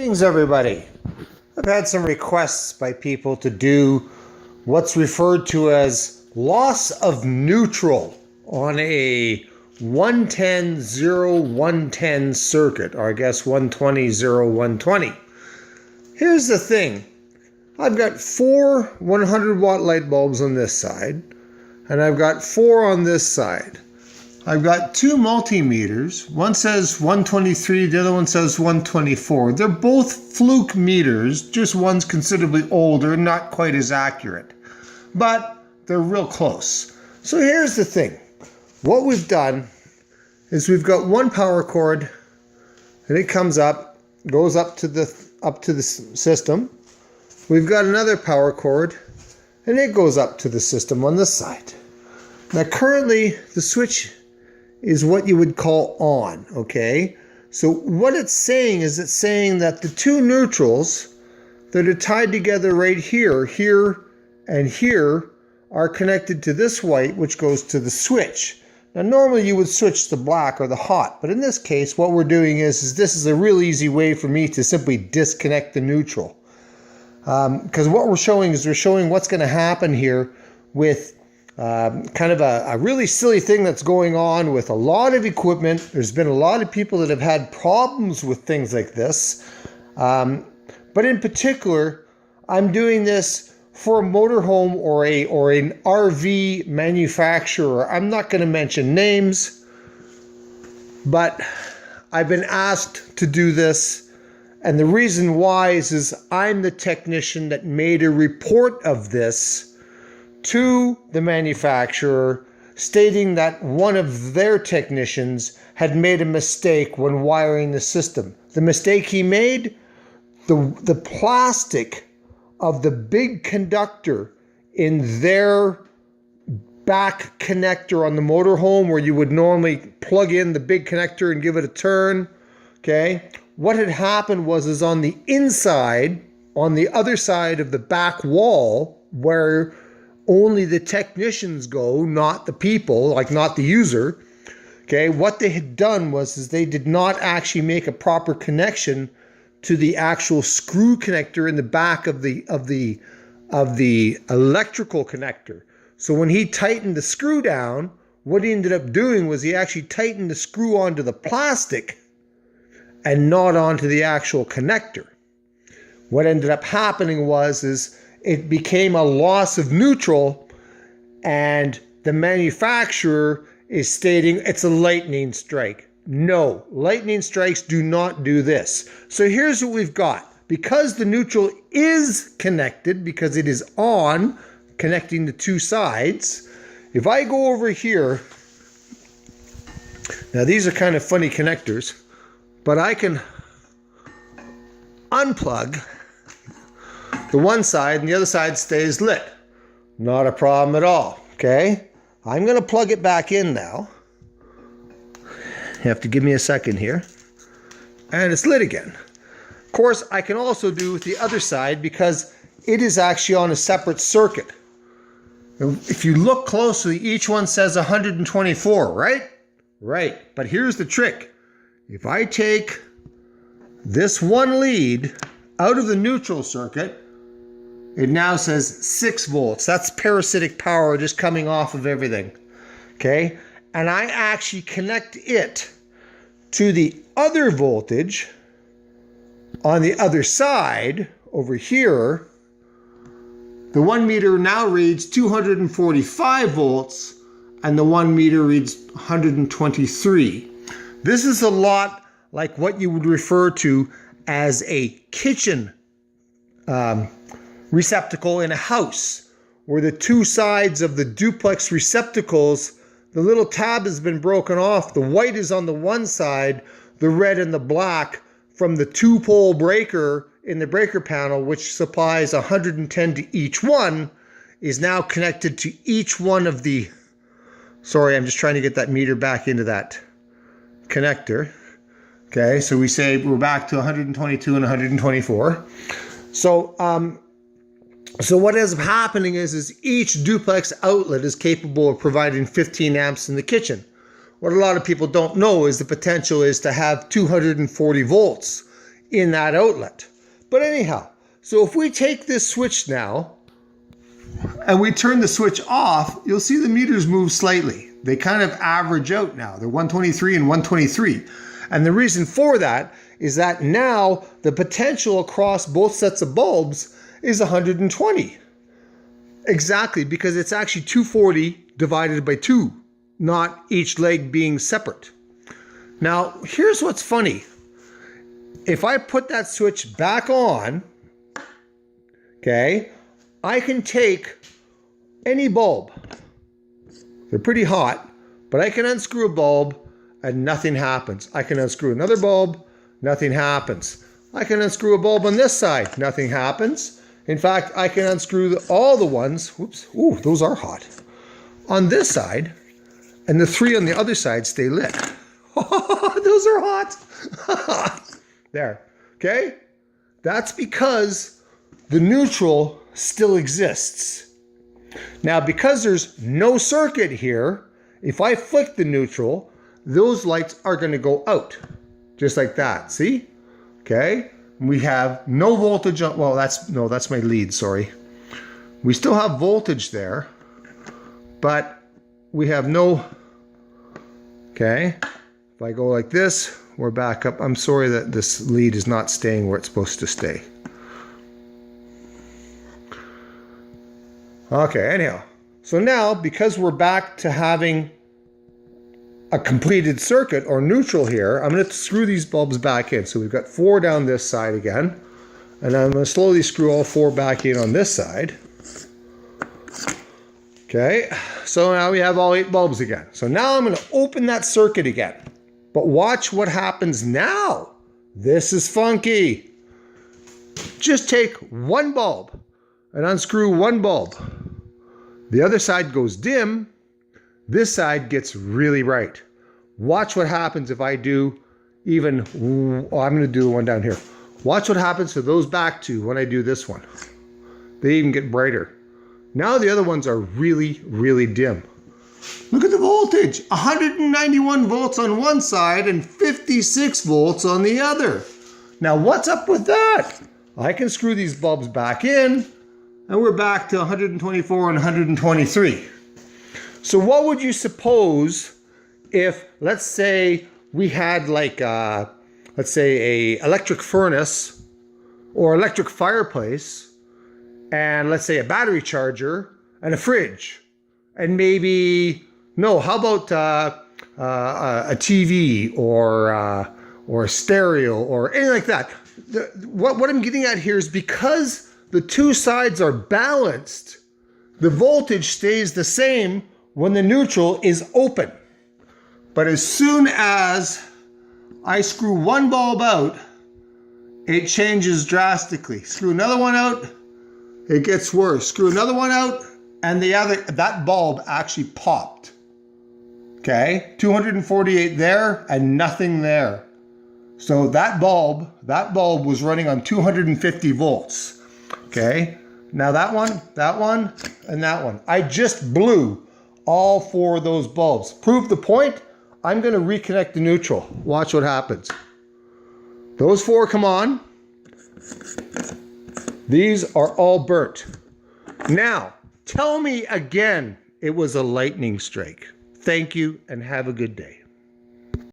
Greetings, everybody. I've had some requests by people to do what's referred to as loss of neutral on a 110-0-110 circuit, or I guess 120-0-120. Here's the thing. I've got 4 100-watt light bulbs on this side, and I've got 4 on this side. I've got 2 multimeters. One says 123, the other one says 124. They're both fluke meters, just one's considerably older, not quite as accurate. But they're real close. So here's the thing. What we've done is we've got one power cord, and it comes up, goes up to the system. We've got another power cord, and it goes up to the system on this side. Now currently the switch is what you would call on, okay? So what it's saying is it's saying that the 2 neutrals that are tied together right here, here and here, are connected to this white, which goes to the switch. Now normally you would switch the black or the hot, but in this case what we're doing is this is a real easy way for me to simply disconnect the neutral. Because what we're showing is we're showing what's going to happen here with kind of a really silly thing that's going on with a lot of equipment. There's been a lot of people that have had problems with things like this. But in particular, I'm doing this for a motorhome or an RV manufacturer. I'm not going to mention names, but I've been asked to do this. And the reason why is I'm the technician that made a report of this to the manufacturer, stating that one of their technicians had made a mistake when wiring the system. The mistake he made, the plastic of the big conductor in their back connector on the motorhome, where you would normally plug in the big connector and give it a turn, okay? What had happened was on the inside, on the other side of the back wall, where only the technicians go, not the people, like not the user. Okay, what they had done was they did not actually make a proper connection to the actual screw connector in the back of the electrical connector. So when he tightened the screw down, what he ended up doing was he actually tightened the screw onto the plastic and not onto the actual connector. What ended up happening was it became a loss of neutral, and the manufacturer is stating it's a lightning strike. No, lightning strikes do not do this. So here's what we've got. Because the neutral is connected, because it is on, connecting the 2 sides, if I go over here, now these are kind of funny connectors, but I can unplug the one side and the other side stays lit. Not a problem at all, okay? I'm going to plug it back in now. You have to give me a second here. And it's lit again. Of course, I can also do with the other side because it is actually on a separate circuit. If you look closely, each one says 124, right? Right, but here's the trick. If I take this one lead out of the neutral circuit, it now says 6 volts. That's parasitic power just coming off of everything. Okay? And I actually connect it to the other voltage on the other side over here. The 1 meter now reads 245 volts and the 1 meter reads 123. This is a lot like what you would refer to as a kitchen receptacle in a house, where the 2 sides of the duplex receptacles, the little tab has been broken off. The white is on the one side, the red and the black from the 2-pole breaker in the breaker panel, which supplies 110 to each one, is now connected to each one of the, sorry, I'm just trying to get that meter back into that connector. Okay, so we say we're back to 122 and 124. So what ends up happening is each duplex outlet is capable of providing 15 amps in the kitchen. What a lot of people don't know is the potential is to have 240 volts in that outlet. But anyhow, so if we take this switch now and we turn the switch off, you'll see the meters move slightly. They kind of average out now. They're 123 and 123. And the reason for that is that now the potential across both sets of bulbs is 120. Exactly, because it's actually 240 divided by 2, not each leg being separate. Now, here's what's funny. If I put that switch back on, okay, I can take any bulb. They're pretty hot, but I can unscrew a bulb and nothing happens. I can unscrew another bulb, nothing happens. I can unscrew a bulb on this side, nothing happens. In fact, I can unscrew all the ones, whoops, ooh, those are hot, on this side, and the 3 on the other side stay lit. Those are hot. There, okay? That's because the neutral still exists. Now, because there's no circuit here, if I flick the neutral, those lights are going to go out, just like that, see? Okay? We have no voltage on, well, that's my lead, sorry. We still have voltage there, but we have no, okay? If I go like this, we're back up. I'm sorry that this lead is not staying where it's supposed to stay. Okay, anyhow. So now, because we're back to having a completed circuit or neutral here, I'm going to screw these bulbs back in. So we've got 4 down this side again, and I'm going to slowly screw all 4 back in on this side. Okay, so now we have all 8 bulbs again. So now I'm going to open that circuit again. But watch what happens now. This is funky. Just take one bulb and unscrew one bulb. The other side goes dim. This side gets really bright. Watch what happens if I do even, oh, I'm going to do the one down here. Watch what happens to those back 2 when I do this one. They even get brighter. Now the other ones are really, really dim. Look at the voltage, 191 volts on one side and 56 volts on the other. Now what's up with that? I can screw these bulbs back in and we're back to 124 and 123. So what would you suppose if, let's say, we had like, let's say a electric furnace or electric fireplace and let's say a battery charger and a fridge and maybe, no, how about a TV or a stereo or anything like that. What I'm getting at here is because the 2 sides are balanced, the voltage stays the same when the neutral is open. But as soon as I screw one bulb out, it changes drastically. Screw another one out, it gets worse. Screw another one out, and that bulb actually popped. Okay, 248 there and nothing there. So that bulb was running on 250 volts. Okay, now that one, and that one. I just blew all 4 of those bulbs. Prove the point, I'm going to reconnect the neutral. Watch what happens. Those 4 come on. These are all burnt. Now, tell me again it was a lightning strike. Thank you and have a good day.